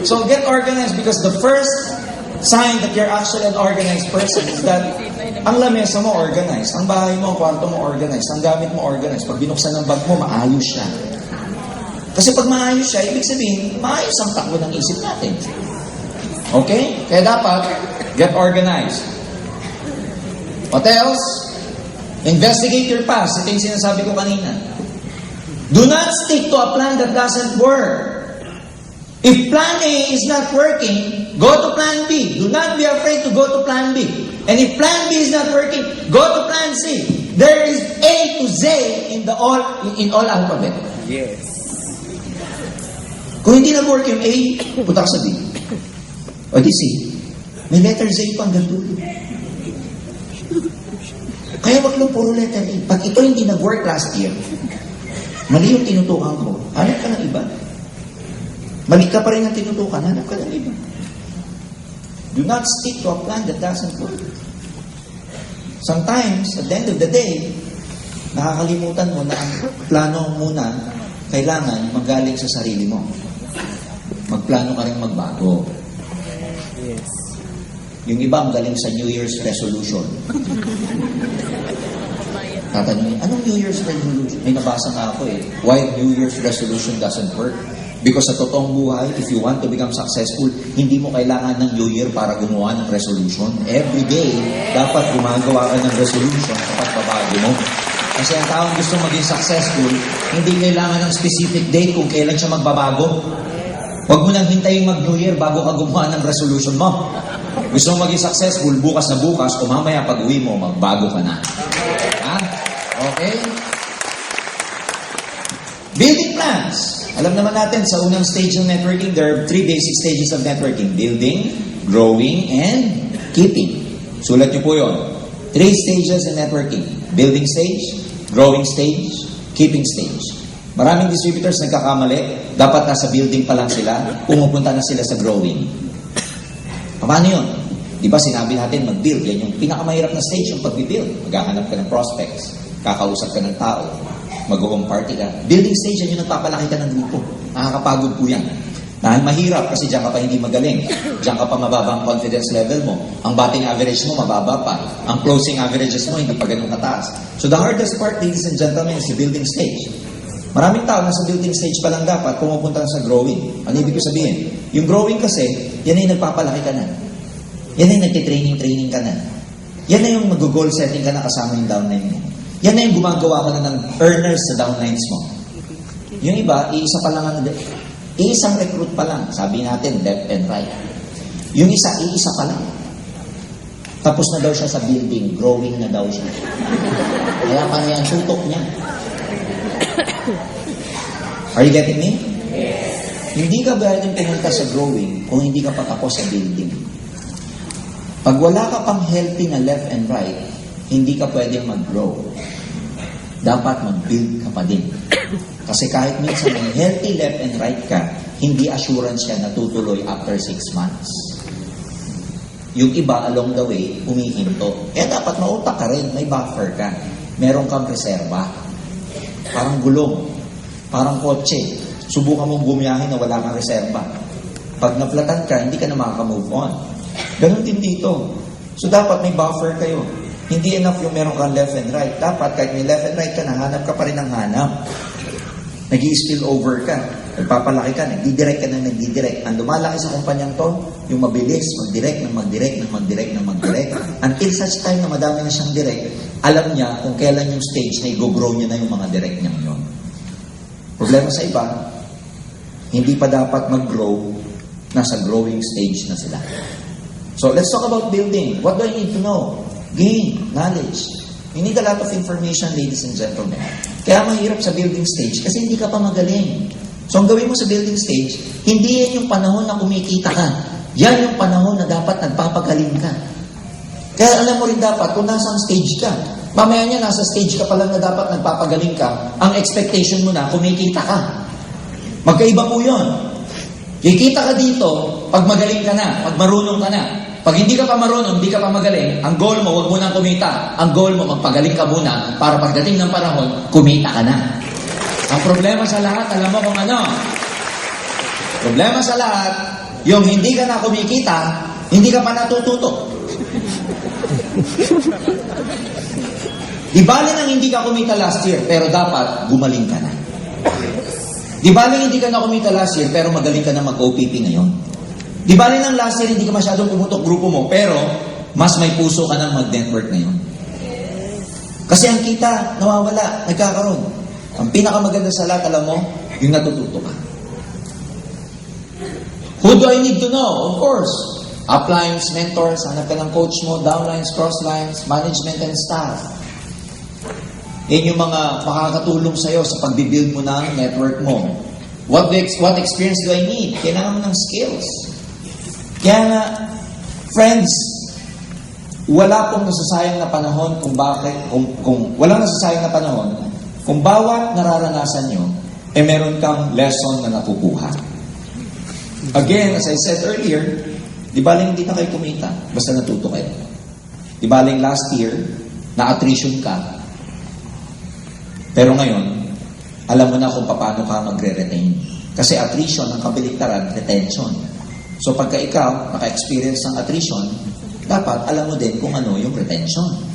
So, get organized because the first sign that you're actually an organized person is that ang lamesa mo organized, ang bahay mo, ang kwarto mo organized, ang gamit mo organized. Pag binuksan ng bag mo, maayos siya. Kasi pag maayos siya, ibig sabihin, maayos ang takbo ng isip natin. Okay? Kaya dapat, get organized. What else? Investigate your past. Ito yung sinasabi ko kanina. Do not stick to a plan that doesn't work. If plan A is not working, go to plan B. Do not be afraid to go to plan B. And if plan B is not working, go to plan C. There is A to Z in all alphabet. Yes. Kung hindi nag-work yung A, punta ka sa B. O di C. May letter Z pang ganito. Kaya wag lang puro letter A. Pag ito hindi nag-work last year, mali yung tinutukan ko, hanap ka ng iba. Mali ka pa rin ang tinutukan, hanap ka ng iba. Do not stick to a plan that doesn't work. Sometimes, at the end of the day, nakakalimutan mo na ang plano muna kailangan magaling sa sarili mo. Magplano ka rin magbago. Yes. Yung iba ang galing sa New Year's resolution. Tatanungin, anong New Year's resolution? May nabasa nga ako eh. Why New Year's resolution doesn't work? Because sa totoong buhay, if you want to become successful, hindi mo kailangan ng New Year para gumawa ng resolution. Every day, dapat gumagawa ka ng resolution sa pagbabago mo. Kasi ang taong gusto maging successful, hindi kailangan ng specific date kung kailan siya magbabago. Huwag mo nang hintayin mag-New Year bago ka gumawa ng resolution mo. Gusto mo maging successful, bukas na bukas, o mamaya pag-uwi mo, magbago ka na. Ha? Okay? Building plans. Alam naman natin, sa unang stage ng networking, there are 3 basic stages of networking. Building, growing, and keeping. Sulat niyo po yun. 3 stages in networking. Building stage, growing stage, keeping stage. Maraming distributors nagkakamali. Dapat nasa building pa lang sila, pumupunta na sila sa growing. Paano yun? Di ba sinabi natin mag-build? Yan yung pinakamahirap na stage, yung pag-build. Maghahanap ka ng prospects, kakausap ka ng tao, mag-home party ka. Building stage, yan yung nagpapalaki ka ng grupo. Nakakapagod po yan. Dahil mahirap kasi diyan ka pa hindi magaling. Diyan ka pa mababa ang confidence level mo. Ang batting average mo mababa pa. Ang closing averages mo hindi pa ganun kataas. So the hardest part, ladies and gentlemen, is the building stage. Maraming tao nasa building stage pa lang dapat pumupunta sa growing. Ano ibig ko sabihin? Yung growing kasi, yan ay nagpapalaki ka na. Yan ay nagtitraining ka na. Yan ay yung mag-goal setting ka na kasama yung downline mo. Yan na yung gumagawa ka na ng earners sa downlines mo. Yung iba, iisang recruit pa lang. Sabi natin, left and right. Yung iisa pa lang. Tapos na daw siya sa building, growing na daw siya. Kaya pa niya ang tutok niya. Are you getting me? Yes. Hindi ka pwedeng pumunta sa growing kung hindi ka pa tapos sa building. Pag wala ka pang healthy na left and right, hindi ka pwedeng mag-grow. Dapat mag-build ka pa din. Kasi kahit minsan may healthy left and right ka, hindi assurance siya na tutuloy after 6 months. Yung iba along the way, humihinto. Kaya dapat mautak ka rin, may buffer ka. Meron kang reserva. Parang gulong. Parang kotse. Subukan mong bumiyahin na wala kang reserva. Pag naflatan ka, hindi ka na makaka-move on. Ganon din dito. So dapat may buffer kayo. Hindi enough yung meron kang left and right. Dapat kahit may left and right ka, nahanap ka pa rin ng hanap. Nag-i-spill over ka. Nagpapalaki ka, nagdidirect ka na nagdidirect. Ang lumalaki sa kumpanyang to, yung mabilis, mag-direct, until such time na madami na siyang direct, alam niya kung kailan yung stage na i-grow niya na yung mga direct niya yun. Problema sa iba, hindi pa dapat mag-grow, nasa growing stage na sila. So, let's talk about building. What do I need to know? Gain, knowledge. You need a lot of information, ladies and gentlemen. Kaya mahirap sa building stage kasi hindi ka pa magaling. So, ang gawin mo sa building stage, hindi yan yung panahon na kumikita ka. Yan yung panahon na dapat nagpapagaling ka. Kaya alam mo rin dapat kung nasang stage ka. Mamaya niya, nasa stage ka pa lang na dapat nagpapagaling ka, ang expectation mo na kumikita ka. Magkaiba po yun. Kikita ka dito pag magaling ka na, pag marunong ka na. Pag hindi ka pa marunong, hindi ka pa magaling, ang goal mo, huwag mo nang kumita. Ang goal mo, magpagaling ka muna para pagdating ng panahon, kumita ka na. Ang problema sa lahat, alam mo kung ano? Problema sa lahat, yung hindi ka na kumikita, hindi ka pa natututo. Di bali nang hindi ka kumita last year, pero dapat gumaling ka na. Di bali hindi ka na kumita last year, pero magaling ka na mag-OPP ngayon. Di bali nang last year hindi ka masyadong pumutok grupo mo, pero mas may puso ka nang mag-network ngayon. Kasi ang kita, nawawala, nagkakaroon. Ang pinakamaganda sa lahat, alam mo, yung natututo ka. Who do I need to know? Of course, uplines, mentors, hanap ka ng coach mo, downlines, crosslines, management and staff. Yan yung mga makakatulong sa'yo sa pagbibuild mo ng network mo. What experience do I need? Kailangan mo ng skills. Kaya nga, friends, wala pong nasasayang na panahon kung walang nasasayang na panahon kung bawat nararanasan nyo, meron kang lesson na nakukuha. Again, as I said earlier, di baling hindi na kayo kumita, basta natuto kayo. Di baling last year, na-attrition ka, pero ngayon, alam mo na kung paano ka magre-retain. Kasi attrition, ang kabaliktaran, retention. So pagka ikaw, naka-experience ng attrition, dapat alam mo din kung ano yung retention.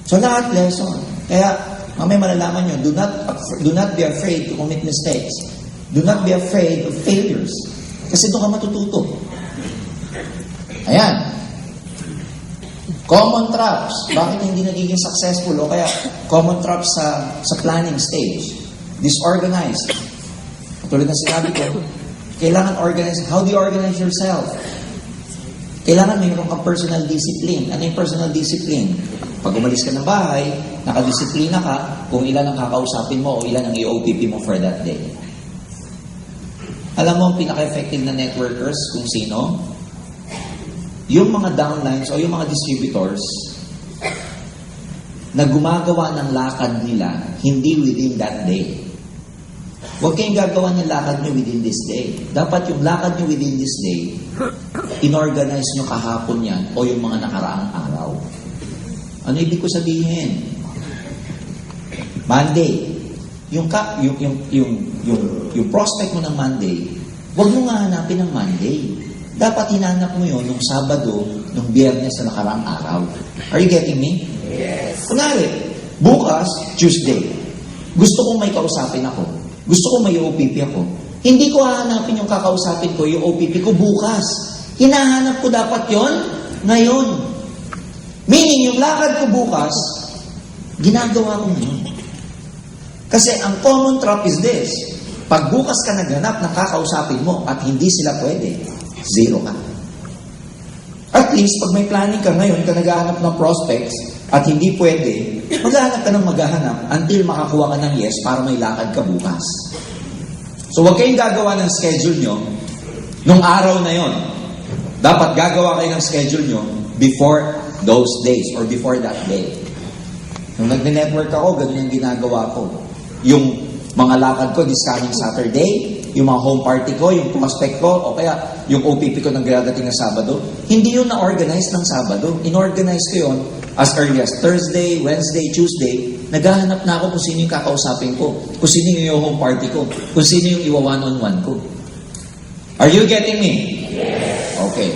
So lahat lesson. Kaya, mamaya malalaman nyo, do not be afraid to commit mistakes. Do not be afraid of failures. Kasi doon ka matututo. Ayan. Common traps. Bakit hindi nagiging successful? O kaya, common traps sa planning stage. Disorganized. Tulad na sinabi ko, kailangan organize. How do you organize yourself? Kailangan mayroon kang personal discipline. Ano yung personal discipline? Pag umalis ka ng bahay, nakadisiplina ka kung ilan ang kakausapin mo o ilan ang i-OPP mo for that day. Alam mo ang pinaka-effective na networkers kung sino? Yung mga downlines o yung mga distributors na gumagawa ng lakad nila hindi within that day. Huwag kayong gagawa ng lakad nyo within this day. Dapat yung lakad nyo within this day, inorganize nyo kahapon yan o yung mga nakaraang araw. Ano ibig ko sabihin? Monday. Yung prospect mo ng Monday, huwag mo nga hanapin ng Monday. Dapat hinanap mo yun nung Sabado, nung Biyernes na nakaraang araw. Are you getting me? Yes. Kunwari, bukas, Tuesday. Gusto kong may kausapin ako. Gusto kong may OPP ako. Hindi ko hahanapin yung kakausapin ko, yung OPP ko bukas. Hinahanap ko dapat yon ngayon. Meaning, yung lakad ko bukas, ginagawa ko ngayon. Kasi ang common trap is this. Pag bukas ka naghanap ng kakausapin mo at hindi sila pwede, zero ka. At least, pag may planning ka ngayon, ka naghahanap ng prospects at hindi pwede, maghahanap ka ng maghahanap until makakuha ka ng yes para may lakad ka bukas. So, huwag kayong gagawa ng schedule nyo nung araw na yon. Dapat gagawa kayo ng schedule nyo before those days or before that day. Nung nagne-network ako, ganun yung ginagawa ko. Yung mga lakad ko this coming Saturday, yung mga home party ko, yung prospect ko, o kaya yung OPP ko nang dadating na Sabado, hindi yun na-organize ng Sabado. In-organize ko yun as early as Thursday, Wednesday, Tuesday. Naghahanap na ako kung sino yung kakausapin ko, kung sino yung home party ko, kung sino yung iwa one-on-one ko. Are you getting me? Okay.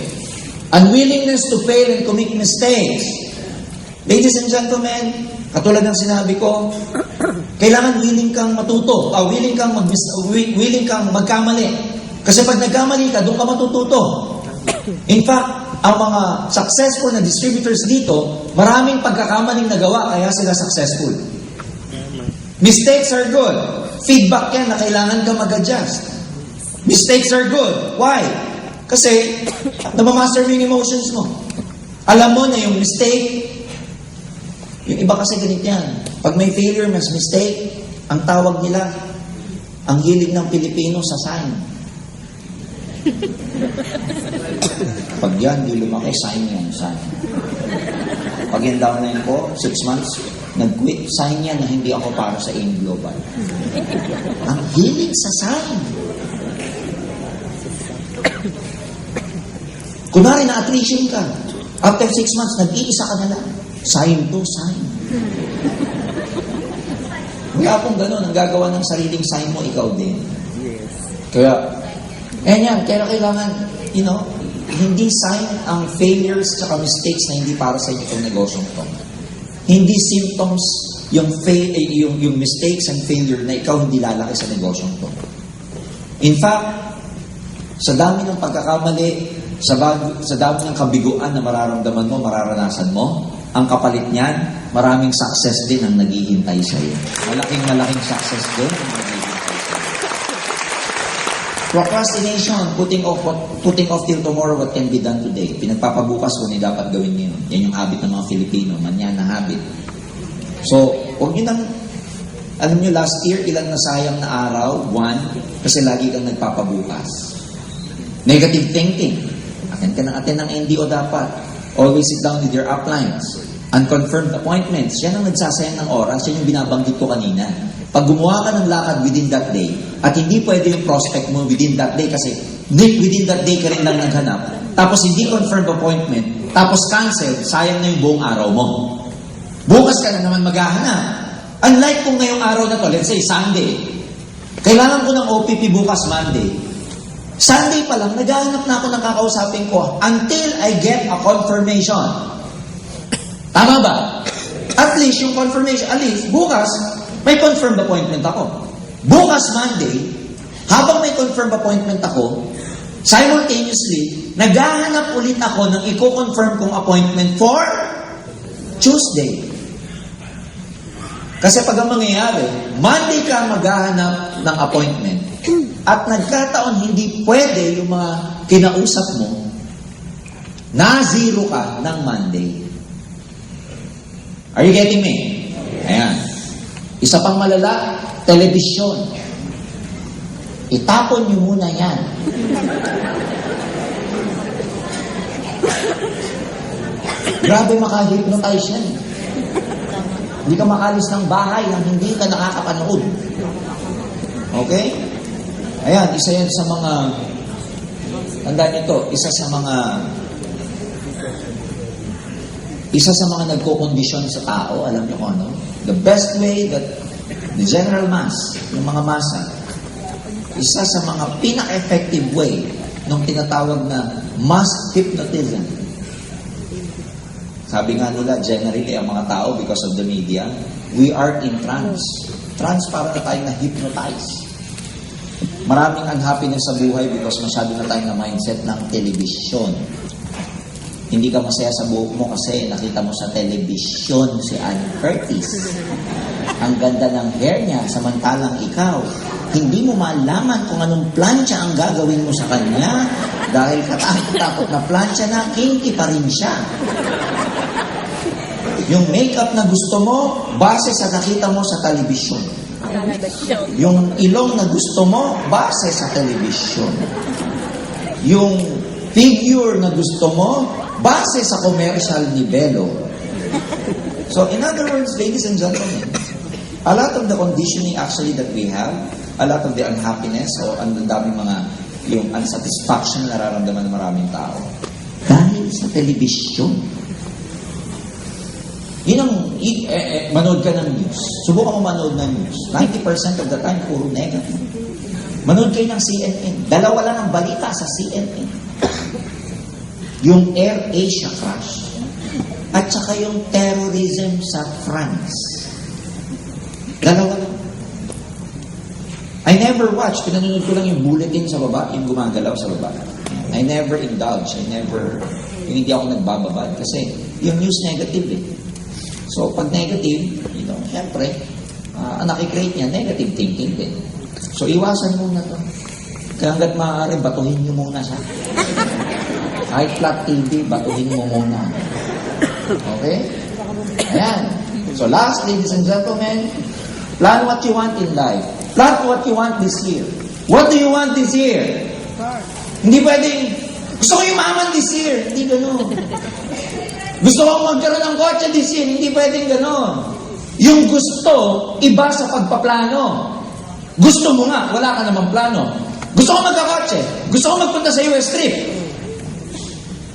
Unwillingness to fail and commit mistakes. Ladies and gentlemen, katulad ng sinabi ko, kailangan willing kang matuto, willing kang magkamali. Kasi pag nagkamali ka, doon ka matututo. In fact, ang mga successful na distributors dito, maraming pagkakamaling nagawa, kaya sila successful. Mistakes are good. Feedback yan na kailangan ka mag-adjust. Mistakes are good. Why? Kasi, namamaster mo yung emotions mo. Alam mo na yung mistake, yung iba kasi ganit yan. Pag may failure, mas mistake, ang tawag nila, ang hilig ng Pilipino sa sign. Pag yan, di lumaki, sign yan, sign. Pag yan downline ko, 6 months, nag-quit, sign yan na hindi ako para sa AIM Global. Ang hilig sa sign. Kunwari na-attrition ka. After 6 months, nag-iisa ka na lang. Sign to, sign. Wala akong ganun. Ang gagawa ng sariling sign mo, ikaw din. Kaya, yan. Kaya kailangan, hindi sign ang failures at mistakes na hindi para sa inyo itong negosyong ito. Hindi symptoms yung mistakes and failure na ikaw hindi lalaki sa negosyong ito. In fact, sa dami ng pagkakamali, sa dami ng kabiguan na mararamdaman mo, mararanasan mo, ang kapalit niyan, maraming success din ang naghihintay sa iyo. Malaking success din ang naghihintay sa iyo. Procrastination, putting off till tomorrow what can be done today. Pinagpapabukas kung hindi dapat gawin ngayon. Yan yung habit ng mga Filipino, manyan na habit. So, huwag nyo nang, alam nyo, last year, ilang nasayang na araw? 1, kasi lagi kang nagpapabukas. Negative thinking. Atin ka ng NDO dapat. Always sit down with your uplines. Unconfirmed appointments. Yan ang nagsasayang ng oras. Yan yung binabanggit ko kanina. Pag gumawa ka ng lakad within that day, at hindi pwede yung prospect mo within that day kasi within that day ka rin lang naghanap, tapos hindi confirmed appointment, tapos cancel, sayang na yung buong araw mo. Bukas ka na naman maghahanap. Unlike kung ngayong araw na to, let's say Sunday, kailangan ko ng OPP bukas Monday. Sunday pa lang, naghahanap na ako ng kakausapin ko until I get a confirmation. Tama ba? At least yung confirmation, at least bukas, may confirmed appointment ako. Bukas Monday, habang may confirmed appointment ako, simultaneously, naghahanap ulit ako ng i-confirm kong appointment for Tuesday. Kasi pag ang mangyayari, Monday ka maghahanap ng appointment, at nagkataon hindi pwede yung mga kinausap mo, na-zero ka ng Monday. Are you getting me? Ayan. Isa pang malala, telebisyon. Itapon nyo muna yan. Grabe maka-hypnotize yan. Hindi ka makalis ng bahay nang hindi ka nakakapanood. Okay? Ayan, isa yan sa mga, tandaan nyo to, isa sa mga nagkokondisyon sa tao, alam nyo kung ano? The best way that the general mass, yung mga masa, isa sa mga pinaka-effective way nung tinatawag na mass hypnotism. Sabi nga nila, generally, ang mga tao, because of the media, we are in trance. Trance para na tayo na-hypnotize. Maraming unhappiness sa buhay because masyado na tayo na mindset ng television. Hindi ka masaya sa buhok mo kasi nakita mo sa television si Ann Curtis. Ang ganda ng hair niya, samantalang ikaw, hindi mo malaman kung anong plancha ang gagawin mo sa kanya dahil katakot-takot na plancha na, kinky pa rin siya. Yung makeup na gusto mo, base sa nakita mo sa television. Yung ilong na gusto mo, base sa television. Yung figure na gusto mo, base sa commercial ni Belo. So, in other words, ladies and gentlemen, a lot of the conditioning actually that we have, a lot of the unhappiness o ang daming mga yung unsatisfaction na nararamdaman ng maraming tao, dahil sa television. Yun ang, manood ka ng news. Subukan mo manood ng news. 90% of the time, puro negative. Manood kayo ng CNN. Dalawa lang ang balita sa CNN. Yung Air Asia crash at saka yung terrorism sa France. Dalawa lang. I never watched. Pinanonood ko lang yung bulletin sa baba, yung gumagalaw sa baba. I never indulge. Yung hindi ako nagbababad. Kasi yung news negative eh. So, pag negative, syempre, ang nakikreate niya, negative thinking din. So, iwasan muna to. Kaya hanggat maaari, batuhin niyo muna siya. Kahit flat TV, batuhin mo muna. Okay? Ayan. So, last, ladies and gentlemen, plan what you want in life. Plan what you want this year. What do you want this year? Hindi pwedeng, gusto ko yumaman this year. Hindi ganun. Gusto ko magkaroon ng kotse this year. Hindi pwedeng ganun. Yung gusto, iba sa pagpaplano. Gusto mo nga, wala ka namang plano. Gusto ko magkakotse. Gusto ko magpunta sa US trip.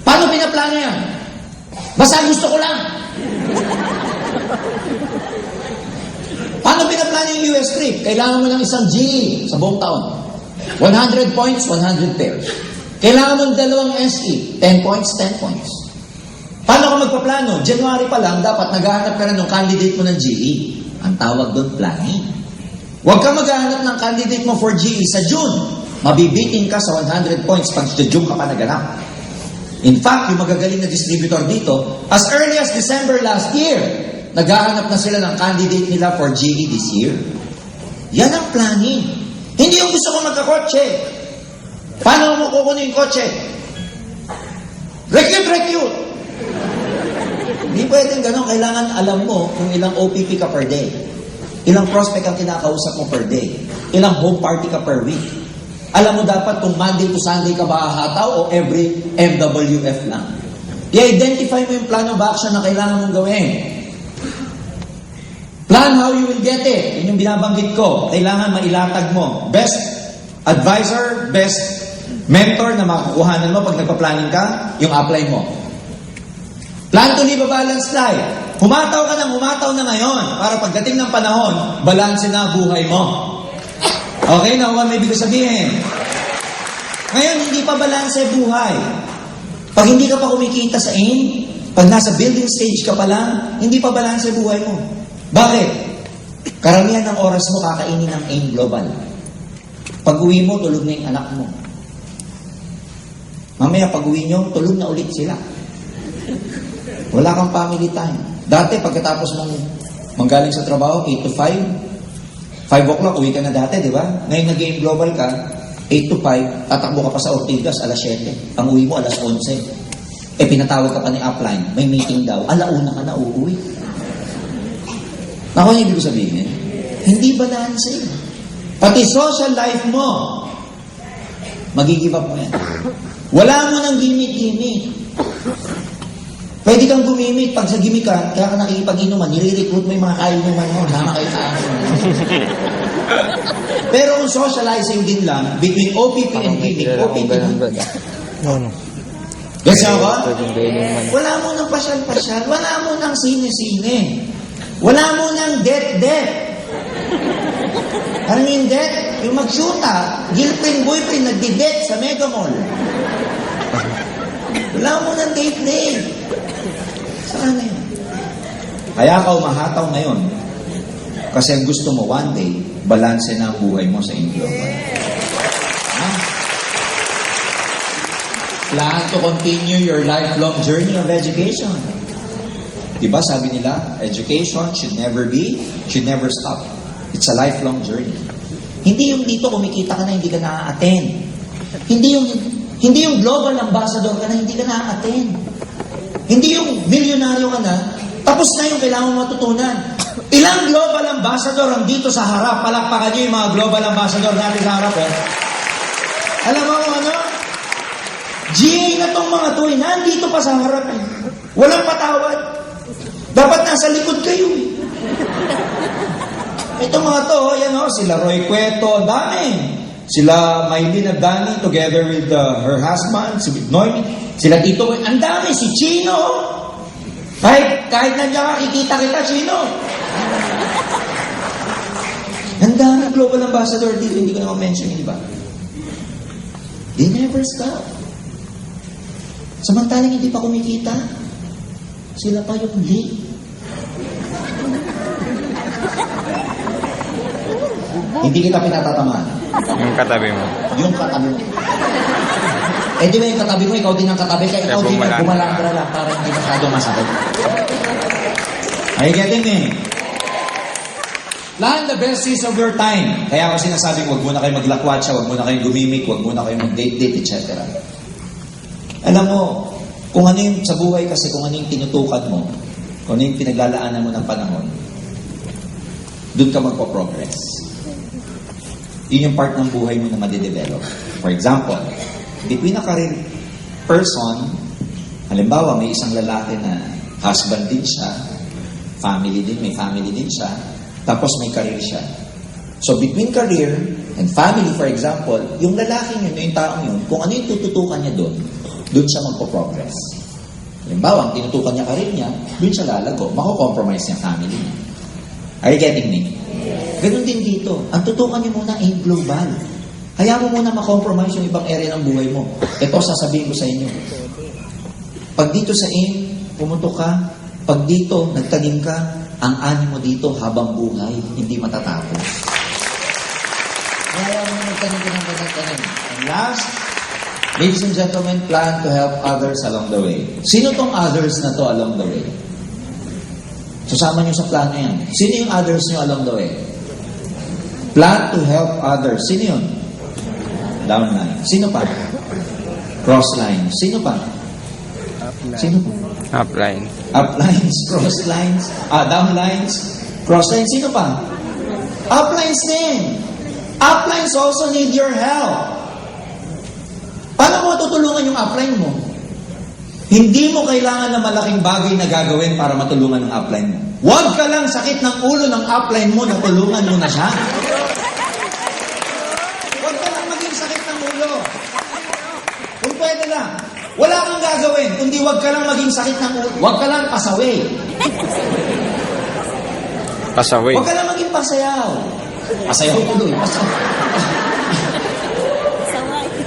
Paano pinaplano yan? Basta gusto ko lang. Paano pinaplano yung US trip? Kailangan mo ng isang GE sa buong taon. 100 points, 100 pairs. Kailangan mo ng dalawang SE. 10 points, 10 points. Paano ka magpaplano? January pa lang, dapat naghahanap ka na ng candidate mo ng GE. Ang tawag doon, planning. Huwag ka maghahanap ng candidate mo for GE sa June. Mabibitin ka sa 100 points pag sa June ka pa naganap. In fact, yung magagaling na distributor dito, as early as December last year, naghahanap na sila ng candidate nila for GE this year. Yan ang planning. Hindi yung gusto ko magkakotse. Paano mo kukunin yung kotse? Recute! Hindi pwedeng gano'n. Kailangan alam mo kung ilang OPP ka per day. Ilang prospect ang kinakausap mo per day. Ilang home party ka per week. Alam mo dapat kung Monday to Sunday ka ba hahataw o every MWF lang. I-identify mo yung plan of action na kailangan mong gawin. Plan how you will get it. Yun yung binabanggit ko. Kailangan mailatag mo. Best advisor, best mentor na makukuhanan mo pag nagpa-planning ka, yung apply mo. Plan to live a balanced life. Humataw ka ng humataw na ngayon para pagdating ng panahon, balanse na buhay mo. Okay, nakuha may ibig sabihin. Ngayon, hindi pa balanse buhay. Pag hindi ka pa kumikita sa AIM, pag nasa building stage ka pa lang, hindi pa balanse buhay mo. Bakit? Karamihan ng oras mo kakainin ng AIM Global. Pag uwi mo, tulog na yung anak mo. Mamaya pag uwi nyo, tulog na ulit sila. Wala kang family time. Dati, pagkatapos mong manggaling sa trabaho, 8 to 5, 5 o'clock, uwi ka na dati, di ba? Ngayon nag-AIM Global ka, 8 to 5, tatakbo ka pa sa Ortigas, alas 7. Ang uwi mo, alas 11. Pinatawag ka pa ni upline, may meeting daw, alauna ka na uuwi. Ako yung ibig sabihin, hindi balanse. Pati social life mo, mag-give up mo yan. Wala mo ng gimmick-gimmick. Pwede kang gumimik. Pag sa gimmick ka, kaya ka nakikipag-inuman, nire-recruit mo yung mga kainuman mo. Sama kayo sa akin. Pero kung socializing din lang, between OPP and gimmick, OPP na. No. Yes, ako? Wala mo ng pasyal-pasyal. Wala mo ng sine-sine. Wala mo ng debt. Ano yung debt? Yung mag-shoota, girlfriend, boyfriend, nagdi-debt sa Mega Mall. Wala mo ng date. Saan na yun? Kaya ka umahataw ngayon. Kasi gusto mo one day, balanse na ang buhay mo sa Global. Plan to continue your lifelong journey of education. Diba sabi nila, education should never stop. It's a lifelong journey. Hindi yung dito kumikita ka na, hindi ka na-attend. Hindi yung global ambassador ka na, hindi ka na-attend. Hindi yung milyonaryo ka na, tapos na yung kailangan mo matutunan. Ilang global ambassador ang dito sa harap? Palakpakan nyo yung mga global ambassador natin sa harap. Alam mo kung ano? GA na tong mga to, nandito pa sa harap. Walang patawad. Dapat nasa likod kayo. Itong mga to, sila Roy Cueto, dami. Sila Maylin Abdani together with her husband, si Noemi. Sila Tito, ang dami. Si Chino. Kahit nandiyan ka, kikita kita, Chino. Ang dami global ambassador dito, hindi ko naman mention yung iba. They never stop. Samantalang hindi pa kumikita, sila pa yung late. Hindi kita pinatatamaan. Yung katabi mo. Yung katabi mo. Eh di ba yung katabi mo, ikaw din ang katabi, kaya ikaw din ang bumalandra lang para hindi masyadong masakit. Are you getting me? Plan the best use of your time. Kaya ako sinasabing, huwag muna kayo maglakwatsa, huwag muna kayo gumimik, huwag muna kayo mag-date-date, etc. Alam mo, kung ano yung sa buhay kasi, kung ano yung tinutukan mo, kung ano yung pinaglalaanan mo ng panahon, doon ka magpo-progress. Yun yung part ng buhay mo na madidevelop. For example, between a career person, halimbawa may isang lalaki na husband din siya, may family din siya, tapos may career siya. So between career and family, for example, yung lalaking yun, yung taong yun, kung ano yung tututukan niya doon siya magpo-progress. Halimbawa, ang tinutukan niya career niya, doon siya lalago, mako-compromise niya family niya. Are you getting me? Ganun din dito. Ang tutukan niyo muna ay global. Hayaan mo muna ma-compromise yung ibang area ng buhay mo. Ito, sasabihin ko sa inyo. Pag dito sa aim, pumutok ka. Pag dito, nagtanim ka, ang ani mo dito habang buhay, hindi matatapos. Hayaan mo nagtanim ka ng tanim. And last, ladies and gentlemen, plan to help others along the way. Sino tong others na to along the way? Susama niyo sa plano yan. Sino yung others niyo along the way? Plan to help others. Sino yun? Downline. Sino pa? Crossline. Sino pa? Sino pa? Upline. Uplines, crosslines, downlines, crosslines. Sino pa? Uplines din. Uplines also need your help. Paano mo tutulungan yung upline mo? Hindi mo kailangan ng malaking bagay na gagawin para matulungan ng upline mo. Huwag ka lang sakit ng ulo ng upline mo na tulungan mo na siya. Huwag ka lang maging sakit ng ulo. Kung pwede lang. Wala kang gagawin, kundi huwag ka lang maging sakit ng ulo. Huwag ka lang pasaway. Pasaway. Huwag ka lang maging pasayaw. Pasayaw tuloy.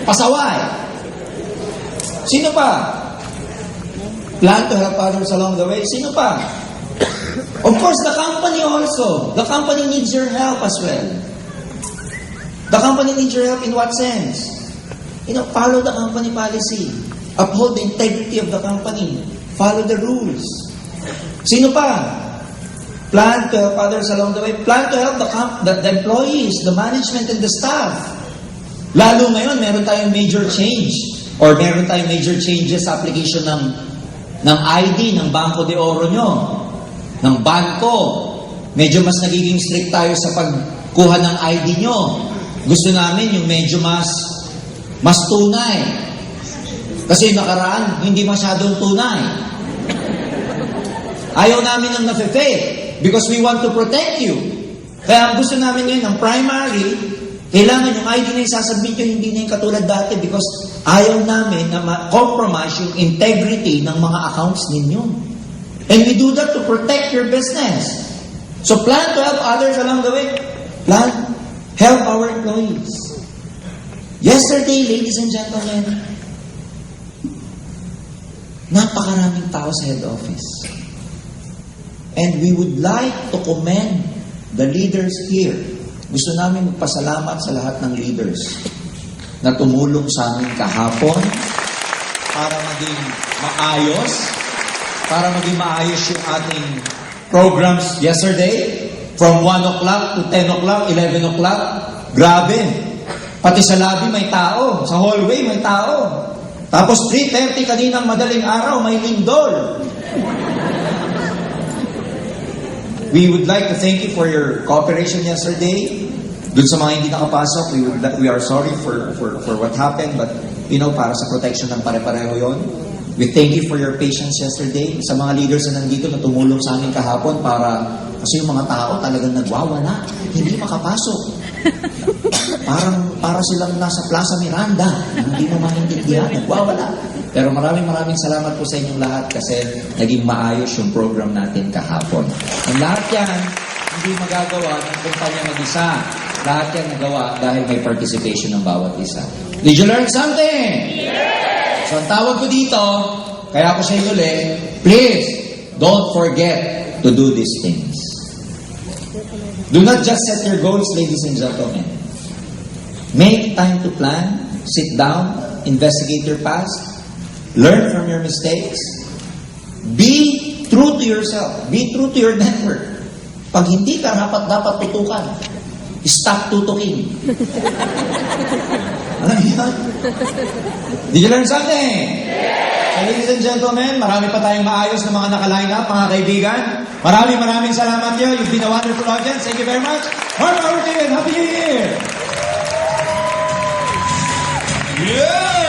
Pasaway. Sino pa? Plan to help others along the way. Sino pa? Of course, the company also. The company needs your help as well. The company needs your help in what sense? Follow the company policy. Uphold the integrity of the company. Follow the rules. Sino pa? Plan to help others along the way. Plan to help the employees, the management, and the staff. Lalo ngayon, meron tayong major change or meron tayong major changes sa application ng ID, ng Banco de Oro nyo, ng banko. Medyo mas nagiging strict tayo sa pagkuha ng ID nyo. Gusto namin yung medyo mas tunay. Kasi nakaraan, hindi masyadong tunay. Ayaw namin ng nafe-fake because we want to protect you. Kaya ang gusto namin ngayon, ang primary, kailangan yung ID na isasubmit nyo, hindi na yung katulad dati because ayaw namin na ma-compromise yung integrity ng mga accounts ninyo. And we do that to protect your business. So plan to help others along the way. Plan, help our employees. Yesterday, ladies and gentlemen, napakaraming tao sa head office. And we would like to commend the leaders here. Gusto namin magpasalamat sa lahat ng leaders na tumulong sa amin kahapon para maging maayos yung ating programs yesterday from 1 o'clock to 10 o'clock, 11 o'clock. Grabe. Pati sa lobby may tao. Sa hallway may tao. Tapos 3:30 kaninang madaling araw, may lindol. We would like to thank you for your cooperation yesterday. Doon sa mga hindi nakapasok, we are sorry for what happened, but para sa protection ng pare-pareho yon. We thank you for your patience yesterday. Sa mga leaders na nandito na tumulong sa amin kahapon kasi yung mga tao talagang nagwawala, hindi makapasok. Para silang nasa Plaza Miranda, hindi mo maintindihan, nagwawala. Pero maraming salamat po sa inyong lahat kasi naging maayos yung program natin kahapon. Ang lahat yan, hindi magagawa ng kumpanya mag-isa. Lahat yan nagawa dahil may participation ng bawat isa. Did you learn something? Yes! So ang tawag ko dito, kaya ako sa inyo ulit, please, don't forget to do these things. Do not just set your goals, ladies and gentlemen. Make time to plan, sit down, investigate your past, learn from your mistakes, be true to yourself, be true to your network. Pag hindi ka dapat tutukan, stop tutukin. Ano yan? Did you learn something? So, ladies and gentlemen, marami pa tayong maayos na mga naka-line up, mga kaibigan. Maraming salamat nyo. You've been a wonderful audience. Thank you very much. More power to you and Happy New Year! Yeah!